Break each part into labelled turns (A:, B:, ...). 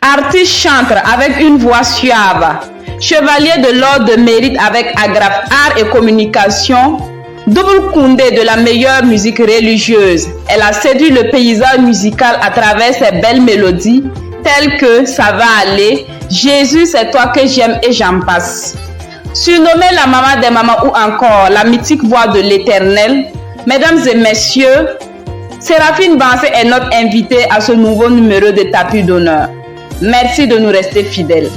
A: Artiste chantre avec une voix suave, chevalier de l'ordre de mérite avec agrafe art et communication, double Koundé de la meilleure musique religieuse. Elle a séduit le paysage musical à travers ses belles mélodies telles que Ça va aller, Jésus c'est toi que j'aime et j'en passe. Surnommée la maman des mamans ou encore la mythique voix de l'Éternel, mesdames et messieurs, Séraphine Bansé est notre invitée à ce nouveau numéro de Tapis d'honneur. Merci de nous rester fidèles.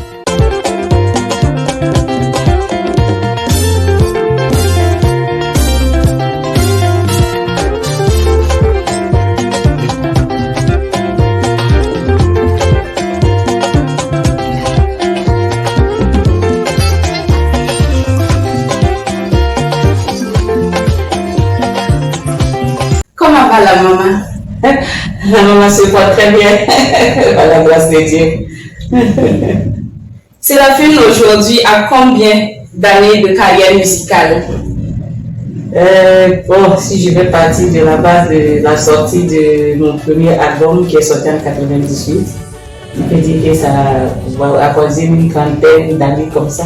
B: Comment va la maman?
C: La maman se porte très bien, par la grâce de Dieu.
B: Séraphine aujourd'hui a combien d'années de carrière musicale?
C: Bon, si je vais partir de la base de la sortie de mon premier album qui est sorti en 98, je peux dire que ça va apposer une trentaine d'années comme ça.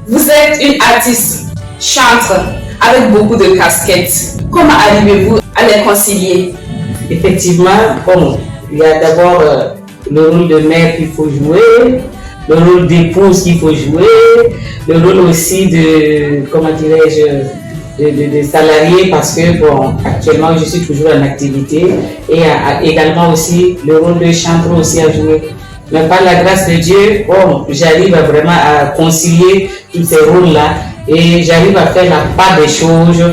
B: Vous êtes une artiste, chantre, avec beaucoup de casquettes. Comment arrivez-vous à les concilier?
C: Effectivement, bon, il y a d'abord le rôle de mère qu'il faut jouer, le rôle d'épouse qu'il faut jouer, le rôle aussi de, comment dirais-je, de salarié parce que, bon, actuellement je suis toujours en activité et également aussi le rôle de chanteur aussi à jouer. Mais par la grâce de Dieu, bon, j'arrive vraiment à concilier tous ces rôles-là et j'arrive à faire la part des choses,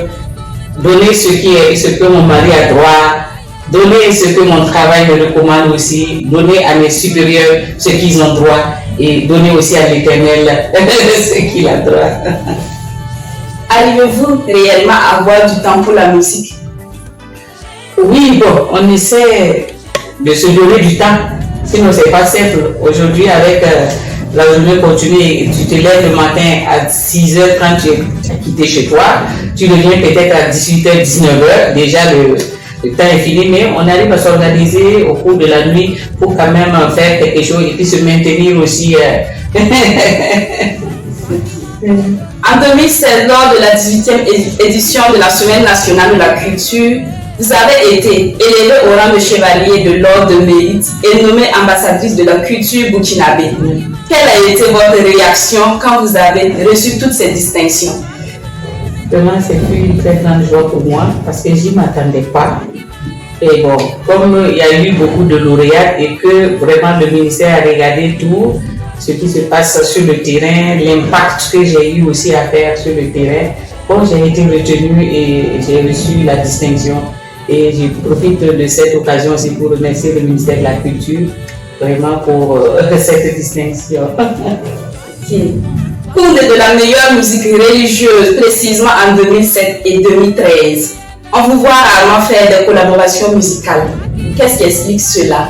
C: donner ce que mon mari a droit, donner ce que mon travail me recommande aussi, donner à mes supérieurs ce qu'ils ont droit et donner aussi à l'Éternel ce qu'il a droit.
B: Arrivez-vous réellement à avoir du temps pour la musique?
C: Oui, bon, on essaie de se donner du temps, sinon c'est pas simple. Aujourd'hui, avec la journée continue, tu te lèves le matin à 6h30, tu as quitté chez toi, tu reviens peut-être à 18h, 19h, déjà le temps est fini, mais on arrive à s'organiser au cours de la nuit pour quand même faire quelque chose et puis se maintenir aussi.
B: En 2016, lors de la 18e édition de la Semaine nationale de la culture, vous avez été élevée au rang de chevalier de l'ordre de mérite et nommée ambassadrice de la culture burkinabé. Quelle a été votre réaction quand vous avez reçu toutes ces distinctions?
C: Vraiment, c'est une très grande joie pour moi parce que je n'y m'attendais pas. Et bon, comme il y a eu beaucoup de lauréats et que vraiment le ministère a regardé tout ce qui se passe sur le terrain, l'impact que j'ai eu aussi à faire sur le terrain, bon, j'ai été retenue et j'ai reçu la distinction. Et je profite de cette occasion aussi pour remercier le ministère de la Culture vraiment pour cette distinction.
B: Koundé de la meilleure musique religieuse, précisément en 2007 et 2013. On vous voit rarement faire des collaborations musicales. Qu'est-ce qui explique cela?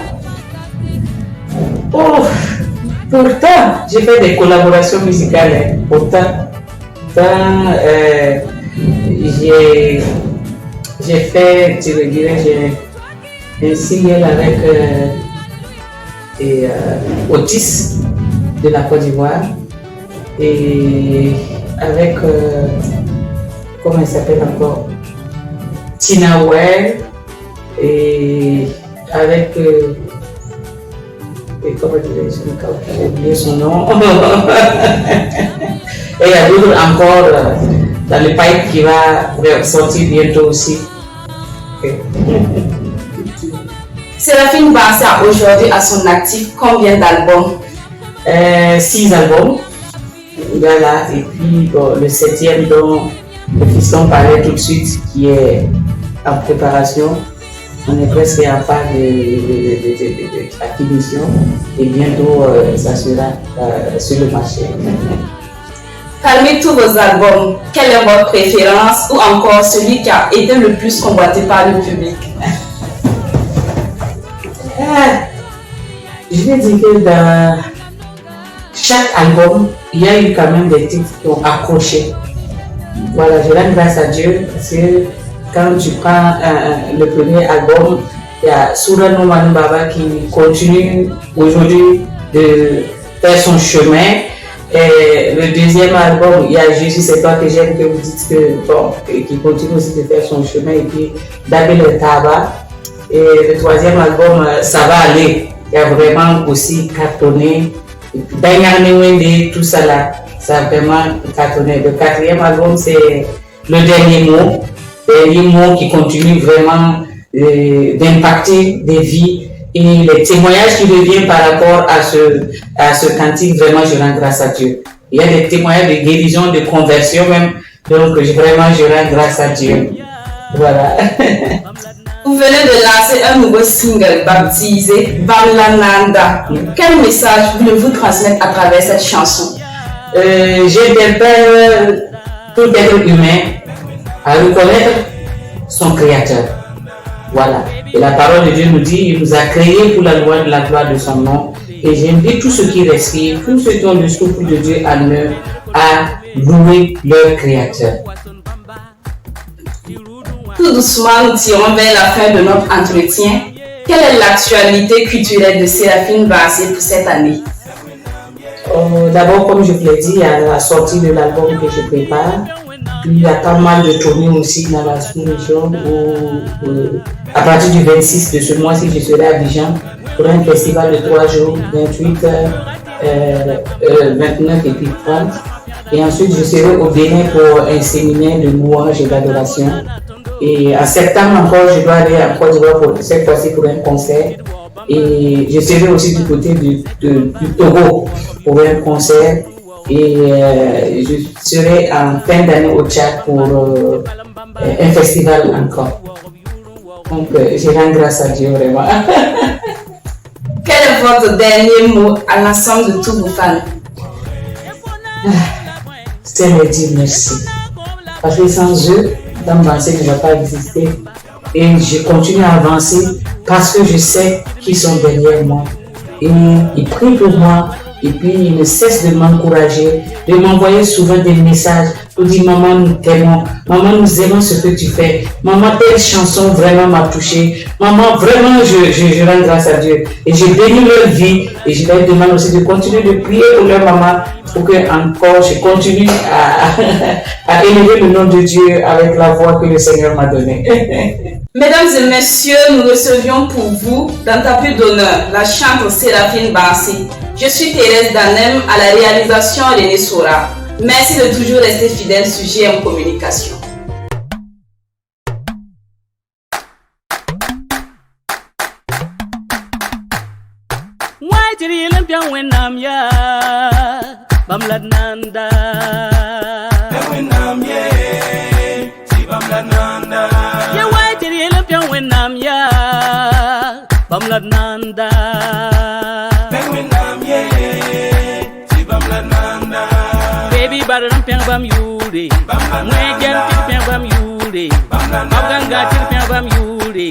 C: Oh, pourtant, j'ai fait des collaborations musicales. Pourtant, j'ai fait, je le dirais, j'ai un single avec Otis de la Côte d'Ivoire et avec, comment il s'appelle encore, Tina Well et avec, comment j'ai oublié son nom. Et il y a d'autres encore dans le pipe qui va sortir bientôt aussi. Okay.
B: Séraphine Bansé a aujourd'hui à son actif combien d'albums?
C: 6 albums. Voilà, et puis bon, le 7e dont le fiston parlait tout de suite qui est en préparation. On est presque en phase d'acquisition et bientôt ça sera sur le marché.
B: Parmi tous vos albums, quelle est votre préférence ou encore celui qui a été le plus convoité par le public?
C: Je vais dire que dans chaque album, il y a eu quand même des titres qui ont accroché. Voilà, je rends grâce à Dieu parce que quand tu prends le premier album, Il y a Sourano Manubaba qui continue aujourd'hui de faire son chemin. Et le deuxième album, il y a Jésus, c'est toi que j'aime, que vous dites que bon, qui continue aussi de faire son chemin. Et puis Dabel le Tabac. Et le troisième album, ça va aller. Il y a vraiment aussi cartonné. Danyane, tout ça là, ça a vraiment cartonné. Le quatrième album, c'est le dernier mot qui continue vraiment d'impacter des vies. Et les témoignages qui reviennent par rapport à ce cantique, vraiment, je rends grâce à Dieu. Il y a des témoignages de guérison, de conversion même. Donc, vraiment, je rends grâce à Dieu. Voilà.
B: Vous venez de lancer un nouveau single baptisé Bamlananda. Quel message voulez-vous transmettre à travers cette chanson?
C: J'interpelle tout être humain à reconnaître son créateur. Voilà. Et la parole de Dieu nous dit, il nous a créés pour la loi de la gloire de son nom. Et j'invite tous ceux qui respirent, tous ceux qui ont le souffle de Dieu en eux, à louer leur créateur.
B: Tout doucement, nous tirons vers la fin de notre entretien. Quelle est l'actualité culturelle de Séraphine Bassé pour cette année?
C: D'abord, comme je vous l'ai dit, il y a la sortie de l'album que je prépare. Puis, il y a pas mal de tournées aussi dans la sous-région. À partir du 26 de ce mois-ci, je serai à Dijon pour un festival de 3 jours, 28, 29 et puis 30. Et ensuite, je serai au Bénin pour un séminaire de louange et d'adoration. Et en septembre encore, je dois aller à Côte d'Ivoire cette fois-ci pour un concert. Et je serai aussi du côté du Togo pour un concert. Et je serai en fin d'année au Tchad pour un festival encore. Donc, je rends grâce à Dieu vraiment.
B: Quel est votre dernier mot à l'ensemble de tous vos fans?
C: C'est leur dire merci. Parce que sans eux, Dame Bassé ne va pas exister. Et je continue à avancer parce que je sais qu'ils sont derrière moi. Et ils prient pour moi. Et puis, ils ne cessent de m'encourager, de m'envoyer souvent des messages pour dire « Maman, nous t'aimons. Maman, nous aimons ce que tu fais. Maman, telle chanson vraiment m'a touchée. Maman, vraiment, je rends grâce à Dieu. » Et je bénis leur vie. Et je leur demande aussi de continuer de prier pour leur maman pour que encore je continue à élever le nom de Dieu avec la voix que le Seigneur m'a donnée.
B: Mesdames et messieurs, nous recevions pour vous, dans tapis d'honneur, la chanteuse Séraphine Bassé. Je suis Thérèse Danem, à la réalisation René Sora. Merci de toujours rester fidèle sur GM Communication.
D: Bamlananda Baby baram piang bam yuri Mwe jam piang bam yuri Abganga piang bam yuri